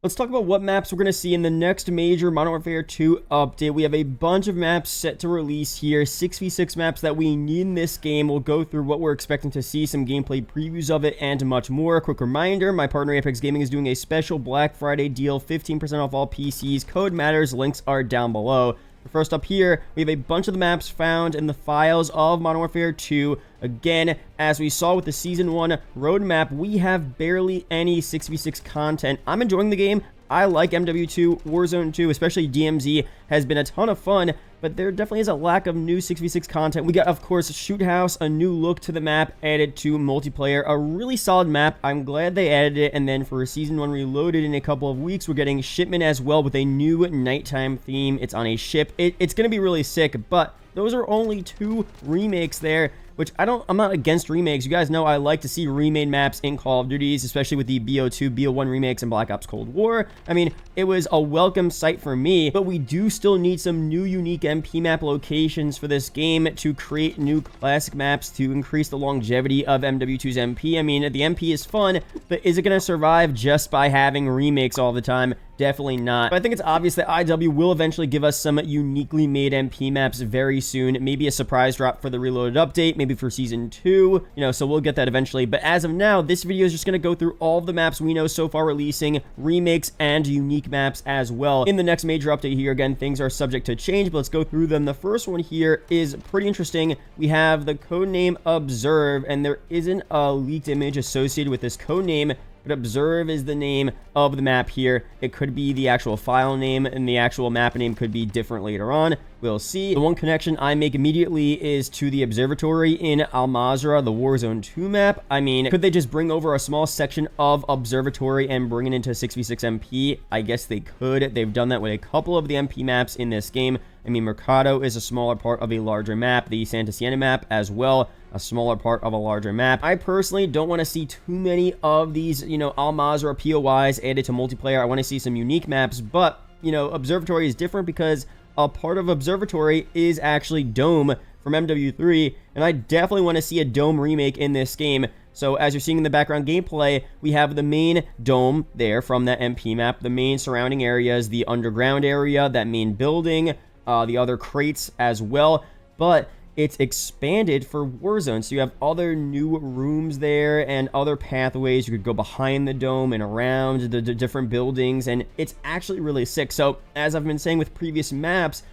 Let's talk about what maps we're going to see in the next major Modern Warfare 2 update. We have a bunch of maps set to release here, 6v6 maps that we need in this game. We'll go through what we're expecting to see, some gameplay previews of it, and much more. A quick reminder, my partner Apex Gaming is doing a special Black Friday deal, 15% off all PCs. Code matters, links are down below. First up here, we have a bunch of the maps found in the files of Modern Warfare 2. Again, as we saw with the Season 1 roadmap, we have barely any 6v6 content. I'm enjoying the game. I like MW2, Warzone 2, especially DMZ, has been a ton of fun, but there definitely is a lack of new 6v6 content. We got, of course, Shoot House, a new look to the map added to multiplayer, a really solid map. I'm glad they added it, and then for Season 1 Reloaded in a couple of weeks, we're getting Shipment as well with a new nighttime theme. It's on a ship. It's going to be really sick, but those are only 2 remakes there, which I'm not against remakes. You guys know I like to see remade maps in Call of Duties, especially with the BO2, BO1 remakes and Black Ops Cold War. I mean, it was a welcome sight for me, but we do still need some new unique MP map locations for this game to create new classic maps to increase the longevity of MW2's MP. I mean, the MP is fun, but is it going to survive just by having remakes all the time? Definitely not. But I think it's obvious that IW will eventually give us some uniquely made MP maps very soon. Maybe a surprise drop for the Reloaded update, maybe for Season 2, so we'll get that eventually. But as of now, this video is just going to go through all of the maps we know so far releasing, remakes, and unique maps as well. In the next major update here, again, things are subject to change, but let's go through them. The first one here is pretty interesting. We have the codename Observe, and there isn't a leaked image associated with this codename, but Observe is the name of the map here. It could be the actual file name, and the actual map name could be different later on. We'll see. The one connection I make immediately is to the observatory in Al Mazrah, the Warzone 2 map. I mean, could they just bring over a small section of observatory and bring it into 6v6 MP? I guess they could. They've done that with a couple of the MP maps in this game. I mean, Mercado is a smaller part of a larger map. The Santa Siena map as well, a smaller part of a larger map. I personally don't want to see too many of these, Al Mazrah POIs added to multiplayer. I want to see some unique maps, but, Observatory is different because a part of Observatory is actually Dome from MW3, and I definitely want to see a Dome remake in this game. So as you're seeing in the background gameplay, we have the main dome there from that MP map, the main surrounding areas, the underground area, that main building, the other crates as well, but it's expanded for Warzone, so you have other new rooms there and other pathways. You could go behind the dome and around the different buildings, and it's actually really sick. So as I've been saying with previous maps,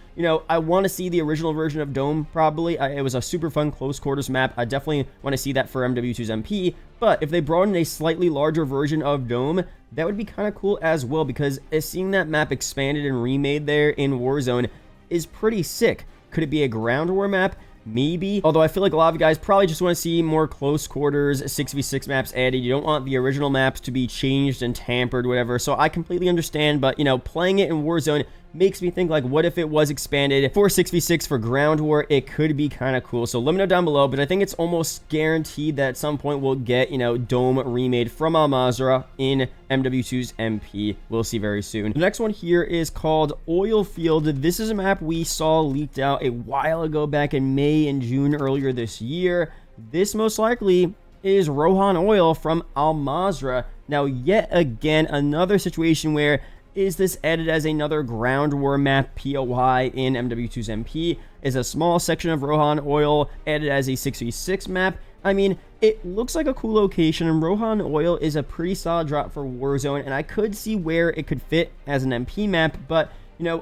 I want to see the original version of Dome, probably. It was a super fun close quarters map. I definitely want to see that for MW2's MP, but if they brought in a slightly larger version of Dome, that would be kind of cool as well, because seeing that map expanded and remade there in Warzone is pretty sick. Could it be a ground war map? Maybe. Although I feel like a lot of you guys probably just want to see more close quarters 6v6 maps added. You don't want the original maps to be changed and tampered, whatever. So I completely understand, but playing it in Warzone makes me think, like, what if it was expanded for 6v6 for ground war? It could be kind of cool. So let me know down below, but I think it's almost guaranteed that at some point we'll get, Dome remade from Al Mazrah in MW2's MP. We'll see very soon. The next one here is called Oilfield. This is a map we saw leaked out a while ago, back in May and June earlier this year. This most likely is Rohan Oil from Al Mazrah. Now, yet again, another situation where is this added as another ground war map POI in MW2's MP? Is a small section of Rohan Oil added as a 6v6 map? I mean, it looks like a cool location, and Rohan Oil is a pretty solid drop for Warzone, and I could see where it could fit as an MP map, but,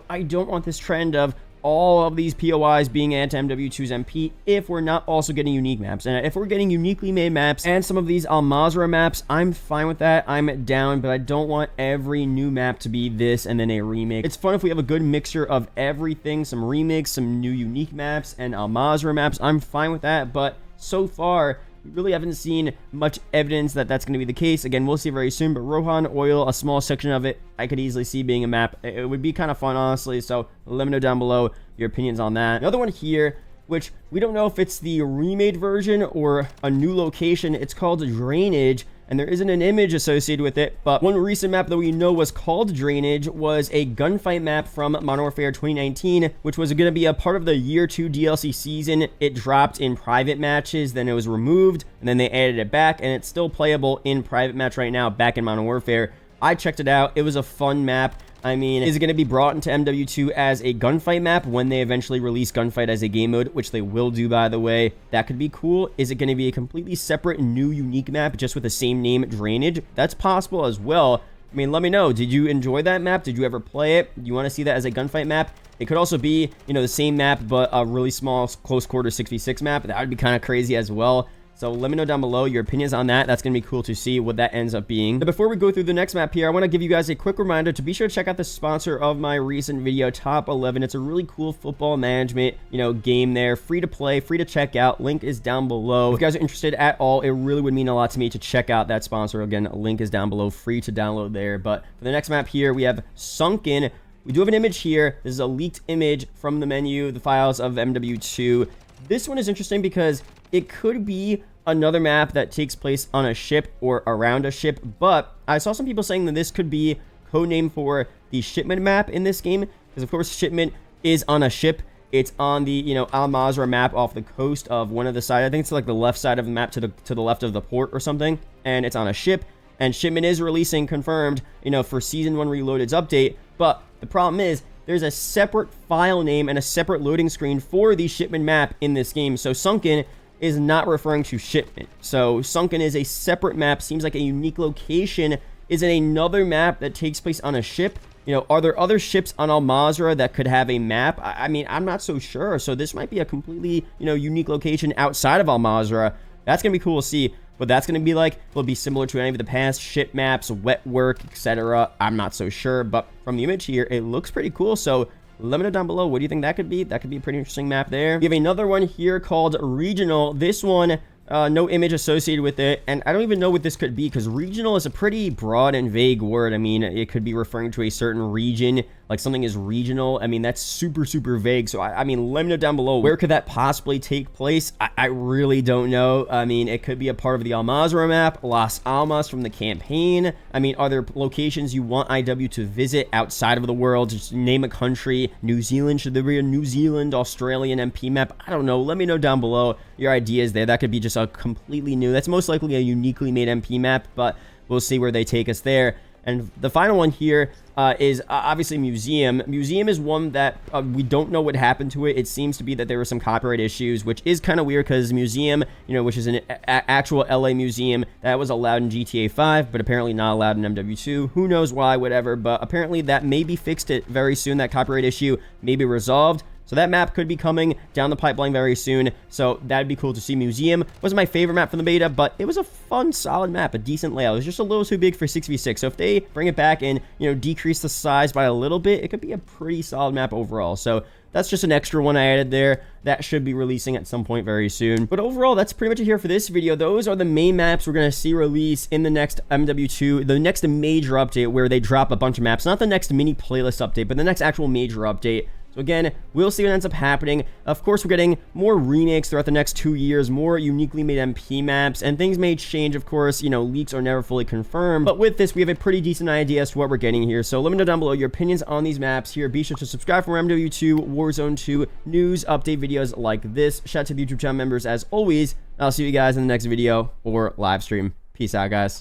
I don't want this trend of all of these POIs being added to MW2's MP if we're not also getting unique maps. And if we're getting uniquely made maps and some of these Al Mazrah maps, I'm fine with that. I'm down, but I don't want every new map to be this and then a remake. It's fun if we have a good mixture of everything, some remakes, some new unique maps, and Al Mazrah maps. I'm fine with that, but so far, we really haven't seen much evidence that that's going to be the case. Again, we'll see very soon, but Rohan Oil, a small section of it, I could easily see being a map. It would be kind of fun, honestly, so let me know down below your opinions on that. Another one here, which we don't know if it's the remade version or a new location. It's called Drainage, and there isn't an image associated with it, but one recent map that we know was called Drainage was a gunfight map from Modern Warfare 2019, which was going to be a part of the Year 2 DLC season. It dropped in private matches, then it was removed, and then they added it back, and it's still playable in private match right now back in Modern Warfare. I checked it out. It was a fun map. I mean, is it going to be brought into MW2 as a gunfight map when they eventually release gunfight as a game mode, which they will do, by the way? That could be cool. Is it going to be a completely separate, new, unique map just with the same name, Drainage? That's possible as well. I mean, let me know. Did you enjoy that map? Did you ever play it? You want to see that as a gunfight map? It could also be, you know, the same map, but a really small, close quarter 6v6 map. That would be kind of crazy as well. So let me know down below your opinions on that. That's going to be cool to see what that ends up being. But before we go through the next map here, I want to give you guys a quick reminder to be sure to check out the sponsor of my recent video, Top 11. It's a really cool football management, you know, game there. Free to play, free to check out. Link is down below. If you guys are interested at all, it really would mean a lot to me to check out that sponsor. Again, link is down below, free to download there. But for the next map here, we have Sunken. We do have an image here. This is a leaked image from the menu, the files of MW2. This one is interesting because it could be another map that takes place on a ship or around a ship, but I saw some people saying that this could be codename for the shipment map in this game, because of course shipment is on a ship. It's on the, you know, Al Mazrah map off the coast of one of the side. I think it's like the left side of the map to the left of the port or something, and it's on a ship. And shipment is releasing, confirmed, you know, for Season 1 Reloaded's update. But the problem is there's a separate file name and a separate loading screen for the shipment map in this game. So Sunken is not referring to shipment. So Sunken is a separate map, seems like a unique location. Is it another map that takes place on a ship? You know, are there other ships on Al Mazrah that could have a map? I mean, I'm not so sure. So this might be a completely, you know, unique location outside of Al Mazrah. That's going to be cool to see. What that's going to be like will be similar to any of the past ship maps, wet work, etc. I'm not so sure, but from the image here, it looks pretty cool. So let me know down below. What do you think that could be? That could be a pretty interesting map there. We have another one here called Regional. This one, no image associated with it, and I don't even know what this could be because regional is a pretty broad and vague word. I mean, it could be referring to a certain region, like something is regional. I mean, that's super, super vague. So, I mean, let me know down below. Where could that possibly take place? I really don't know. I mean, it could be a part of the Al Mazrah map, Las Almas from the campaign. I mean, are there locations you want IW to visit outside of the world? Just name a country. New Zealand, should there be a New Zealand, Australian MP map? I don't know. Let me know down below your ideas there. That could be just a completely new, that's most likely a uniquely made MP map, but we'll see where they take us there. And the final one here is obviously Museum. Museum is one that we don't know what happened to it. It seems to be that there were some copyright issues, which is kind of weird because Museum, you know, which is an actual LA museum, that was allowed in GTA 5, but apparently not allowed in MW2. Who knows why, whatever, but apparently that may be fixed it very soon. That copyright issue may be resolved. So that map could be coming down the pipeline very soon. So that'd be cool to see. Museum wasn't my favorite map from the beta, but it was a fun, solid map, a decent layout. It was just a little too big for 6v6. So if they bring it back and, you know, decrease the size by a little bit, it could be a pretty solid map overall. So that's just an extra one I added there. That should be releasing at some point very soon. But overall, that's pretty much it here for this video. Those are the main maps we're going to see release in the next MW2, the next major update where they drop a bunch of maps. Not the next mini playlist update, but the next actual major update. So again, we'll see what ends up happening. Of course, we're getting more remakes throughout the next 2 years, more uniquely made MP maps, and things may change, of course. You know, leaks are never fully confirmed. But with this, we have a pretty decent idea as to what we're getting here. So let me know down below your opinions on these maps here. Be sure to subscribe for MW2, Warzone 2 news, update videos like this. Shout out to the YouTube channel members as always. I'll see you guys in the next video or live stream. Peace out, guys.